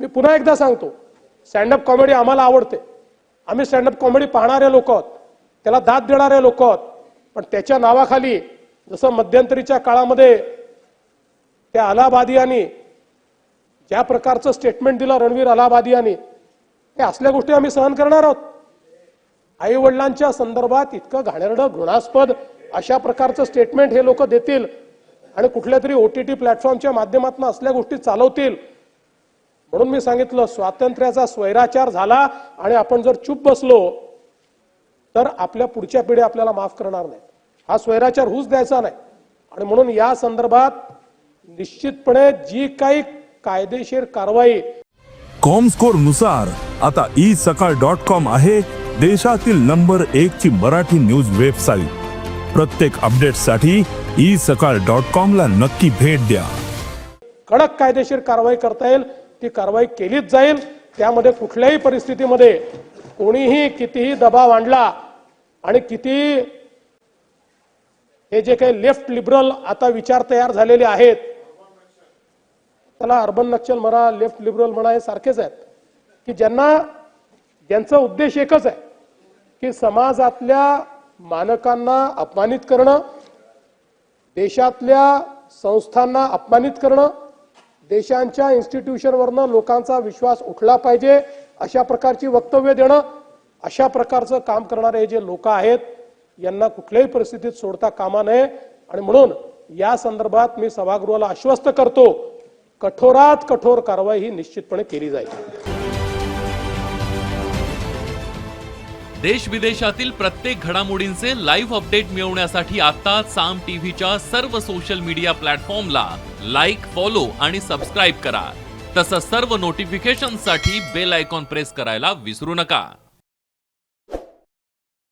पुन्हा एकदा सांगतो, स्टँडअप कॉमेडी आम्हाला आवडते, आम्ही स्टँडअप कॉमेडी पाहणारे लोक आहोत, त्याला दाद देणारे लोक आहोत. पण त्याच्या नावाखाली जसं मध्यंतरीच्या काळामध्ये त्या अलाहाबादियांनी ज्या प्रकारचं स्टेटमेंट दिलं रणवीर अलाहाबादियांनी, हे असल्या गोष्टी आम्ही सहन करणार आहोत. आई वडिलांच्या संदर्भात इतकं घाणेरडं घृणास्पद अशा प्रकारचं स्टेटमेंट हे लोक देतील आणि कुठल्या तरी OTT प्लॅटफॉर्मच्या माध्यमातून असल्या गोष्टी चालवतील. म्हणून मी सांगितलं, स्वातंत्र्याचा स्वैराचार झाला आणि आपण जर चूप बसलो तर आपल्या पुढच्या पिढी आपल्याला माफ करणार नाही. हा स्वैराचार होऊच द्यायचा नाही. आणि म्हणून या संदर्भात निश्चितपणे जी काही कायदेशीर कारवाई कॉमस्कोर नुसार आता isakal.com आहे देशातील नंबर 1 ची मराठी न्यूज वेबसाईट. प्रत्येक अपडेटसाठी isakal.com ला नक्की भेट द्या. कडक कायदेशीर कारवाई करता येईल ती कारवाई केलीच जाईल. त्यामध्ये कुठल्याही परिस्थितीमध्ये कोणीही कितीही दबाव आणला आणि किती हे जे काही लेफ्ट लिबरल आता विचार तयार झालेले आहेत, त्याला अर्बन नक्षल म्हणा, लेफ्ट लिबरल म्हणा, हे सारखेच आहेत की ज्यांचा उद्देश एकच आहे की समाजातल्या मानकांना अपमानित करणं, देशातल्या संस्थांना अपमानित करणं, देशांच्या इन्स्टिट्यूशनवरनं लोकांचा विश्वास उठला पाहिजे अशा प्रकारची वक्तव्य देणं, अशा प्रकारचं काम करणारे जे लोक आहेत यांना कुठल्याही परिस्थितीत सोडता कामा नये. आणि म्हणून या संदर्भात मी सभागृहाला आश्वस्त करतो, कठोरात कठोर कारवाई ही निश्चितपणे केली जाईल. देश विदेशातील प्रत्येक घडामोडींचे लाईव्ह अपडेट मिळवण्यासाठी आता साम टीव्हीच्या सर्व सोशल मीडिया प्लॅटफॉर्मला लाईक, फॉलो आणि सबस्क्राईब करा. तसंच सर्व नोटिफिकेशनसाठी बेल आयकॉन प्रेस करायला विसरू नका.